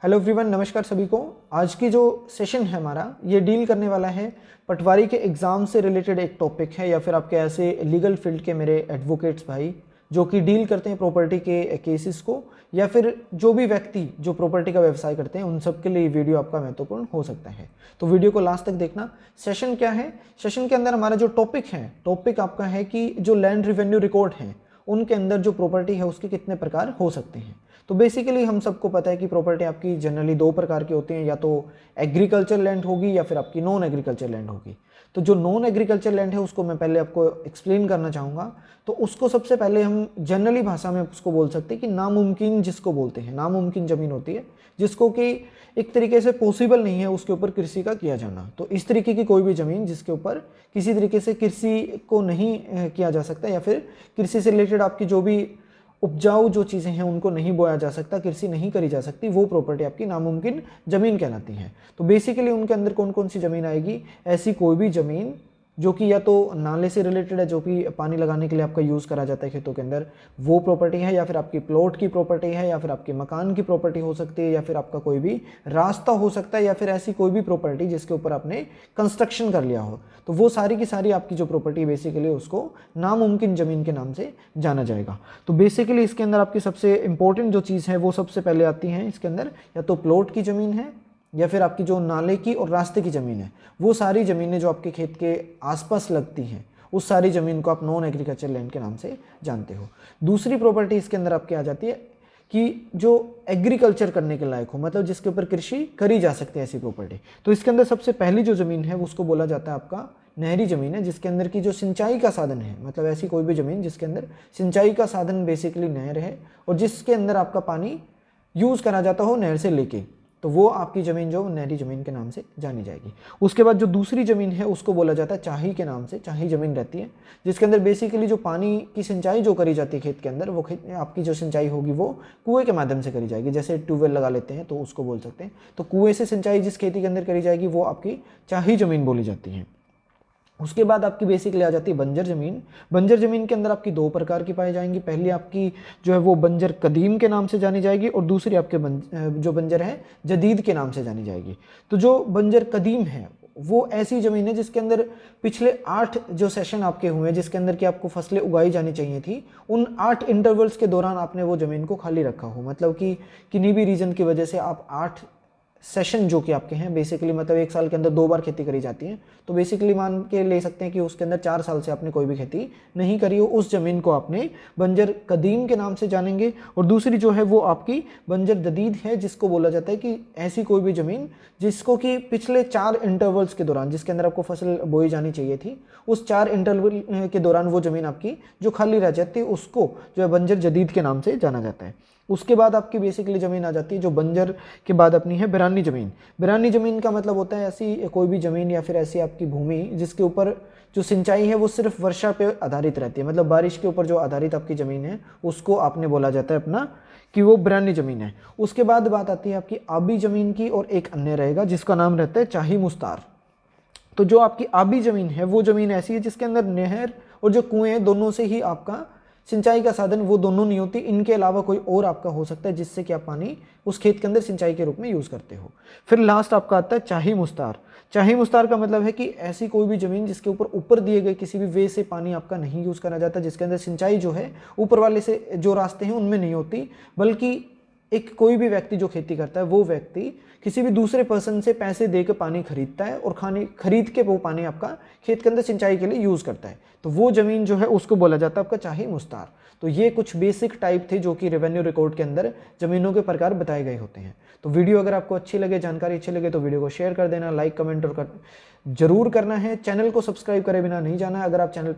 Hello everyone, नमस्कार सभी को। आज की जो सेशन है हमारा ये डील करने वाला है पटवारी के एग्ज़ाम से रिलेटेड एक टॉपिक है, या फिर आपके ऐसे लीगल फील्ड के मेरे एडवोकेट्स भाई जो कि डील करते हैं प्रॉपर्टी के केसेस को, या फिर जो भी व्यक्ति जो प्रॉपर्टी का व्यवसाय करते हैं उन सब के लिए ये वीडियो आपका महत्वपूर्ण हो सकता है। तो वीडियो को लास्ट तक देखना। सेशन क्या है, सेशन के अंदर हमारा जो टॉपिक है, टॉपिक आपका है कि जो लैंड रेवेन्यू रिकॉर्ड हैं उनके अंदर जो प्रॉपर्टी है उसके कितने प्रकार हो सकते हैं। तो बेसिकली हम सबको पता है कि प्रॉपर्टी आपकी जनरली दो प्रकार की होती हैं, या तो एग्रीकल्चर लैंड होगी या फिर आपकी नॉन एग्रीकल्चर लैंड होगी। तो जो नॉन एग्रीकल्चर लैंड है उसको मैं पहले आपको एक्सप्लेन करना चाहूँगा। तो उसको सबसे पहले हम जनरली भाषा में उसको बोल सकते हैं कि नामुमकिन, जिसको बोलते हैं नामुमकिन ज़मीन होती है जिसको कि एक तरीके से पॉसिबल नहीं है उसके ऊपर कृषि का किया जाना। तो इस तरीके की कोई भी ज़मीन जिसके ऊपर किसी तरीके से कृषि को नहीं किया जा सकता, या फिर कृषि से रिलेटेड आपकी जो भी उपजाऊ जो चीज़ें हैं उनको नहीं बोया जा सकता, कृषि नहीं करी जा सकती, वो प्रॉपर्टी आपकी नामुमकिन ज़मीन कहलाती है। तो बेसिकली उनके अंदर कौन कौन सी ज़मीन आएगी, ऐसी कोई भी ज़मीन जो कि या तो नाले से रिलेटेड है, जो कि पानी लगाने के लिए आपका यूज़ करा जाता है खेतों के अंदर, वो प्रॉपर्टी है, या फिर आपकी प्लॉट की प्रॉपर्टी है, या फिर आपके मकान की प्रॉपर्टी हो सकती है, या फिर आपका कोई भी रास्ता हो सकता है, या फिर ऐसी कोई भी प्रॉपर्टी जिसके ऊपर आपने कंस्ट्रक्शन कर लिया हो। तो वो सारी की सारी आपकी जो प्रॉपर्टी बेसिकली उसको नामुमकिन ज़मीन के नाम से जाना जाएगा। तो बेसिकली इसके अंदर आपकी सबसे इंपॉर्टेंट जो चीज़ है वो सबसे पहले आती है इसके अंदर, या तो प्लॉट की ज़मीन है, या फिर आपकी जो नाले की और रास्ते की ज़मीन है। वो सारी ज़मीनें जो आपके खेत के आसपास लगती हैं उस सारी ज़मीन को आप नॉन एग्रीकल्चर लैंड के नाम से जानते हो। दूसरी प्रॉपर्टी इसके अंदर आपकी आ जाती है कि जो एग्रीकल्चर करने के लायक हो, मतलब जिसके ऊपर कृषि करी जा सकती है, ऐसी प्रॉपर्टी। तो इसके अंदर सबसे पहली जो ज़मीन है उसको बोला जाता है आपका नहरी ज़मीन है, जिसके अंदर की जो सिंचाई का साधन है, मतलब ऐसी कोई भी ज़मीन जिसके अंदर सिंचाई का साधन बेसिकली नहर है और जिसके अंदर आपका पानी यूज़ करा जाता हो नहर से लेके, तो वो आपकी ज़मीन जो नहरी ज़मीन के नाम से जानी जाएगी। उसके बाद जो दूसरी ज़मीन है उसको बोला जाता है चाही के नाम से, चाही ज़मीन रहती है, जिसके अंदर बेसिकली जो पानी की सिंचाई जो करी जाती है खेत के अंदर, वो आपकी जो सिंचाई होगी वो कुएं के माध्यम से करी जाएगी। जैसे ट्यूबवेल लगा लेते हैं तो उसको बोल सकते हैं। तो कुएं से सिंचाई जिस खेती के अंदर करी जाएगी वो आपकी चाही ज़मीन बोली जाती है। उसके बाद आपकी बेसिकली आ जाती है बंजर ज़मीन। बंजर ज़मीन के अंदर आपकी दो प्रकार की पाई जाएंगी। पहली आपकी जो है वो बंजर कदीम के नाम से जानी जाएगी, और दूसरी आपके जो बंजर है जदीद के नाम से जानी जाएगी। तो जो बंजर कदीम है वो ऐसी ज़मीन है जिसके अंदर पिछले 8 जो सेशन आपके हुए जिसके अंदर कि आपको फसलें उगाई जानी चाहिए थी, उन 8 इंटरवल्स के दौरान आपने वो ज़मीन को खाली रखा हो। मतलब कि किन्हीं भी रीज़न की वजह से आप 8 सेशन जो कि आपके हैं, बेसिकली मतलब एक साल के अंदर 2 बार खेती करी जाती है, तो बेसिकली मान के ले सकते हैं कि उसके अंदर 4 साल से आपने कोई भी खेती नहीं करी हो, उस ज़मीन को आपने बंजर कदीम के नाम से जानेंगे। और दूसरी जो है वो आपकी बंजर जदीद है, जिसको बोला जाता है कि ऐसी कोई भी ज़मीन जिसको कि पिछले 4 इंटरवल्स के दौरान जिसके अंदर आपको फसल बोई जानी चाहिए थी, उस 4 इंटरवल के दौरान वो ज़मीन आपकी जो खाली रह जाती है उसको जो है बंजर जदीद के नाम से जाना जाता है। उसके बाद आपकी बेसिकली ज़मीन आ जाती है जो बंजर के बाद अपनी है बिरानी ज़मीन। बिरानी ज़मीन का मतलब होता है ऐसी कोई भी ज़मीन या फिर ऐसी आपकी भूमि जिसके ऊपर जो सिंचाई है वो सिर्फ वर्षा पे आधारित रहती है, मतलब बारिश के ऊपर जो आधारित आपकी ज़मीन है उसको आपने बोला जाता है अपना कि वो बिरानी ज़मीन है। उसके बाद बात आती है आपकी आबी ज़मीन की, और एक अन्य रहेगा जिसका नाम रहता है चाही मुस्तार। तो जो आपकी आबी ज़मीन है वो ज़मीन ऐसी है जिसके अंदर नहर और जो कुएँ हैं दोनों से ही आपका सिंचाई का साधन वो दोनों नहीं होती, इनके अलावा कोई और आपका हो सकता है जिससे कि आप पानी उस खेत के अंदर सिंचाई के रूप में यूज़ करते हो। फिर लास्ट आपका आता है चाही मुस्तार। चाही मुस्तार का मतलब है कि ऐसी कोई भी ज़मीन जिसके ऊपर दिए गए किसी भी वे से पानी आपका नहीं यूज़ करा जाता, जिसके अंदर सिंचाई जो है ऊपर वाले से जो रास्ते हैं उनमें नहीं होती, बल्कि एक कोई भी व्यक्ति जो खेती करता है वो व्यक्ति किसी भी दूसरे पर्सन से पैसे देकर पानी खरीदता है और खरीद के वो पानी आपका खेत के अंदर सिंचाई के लिए यूज़ करता है। तो वो ज़मीन जो है उसको बोला जाता है आपका चाही मुस्तार। तो ये कुछ बेसिक टाइप थे जो कि रेवेन्यू रिकॉर्ड के अंदर ज़मीनों के प्रकार बताए गए होते हैं। तो वीडियो अगर आपको अच्छी लगे, जानकारी अच्छी लगे तो वीडियो को शेयर कर देना, लाइक कमेंट और जरूर करना है। चैनल को सब्सक्राइब करे बिना नहीं जाना। अगर आप चैनल पर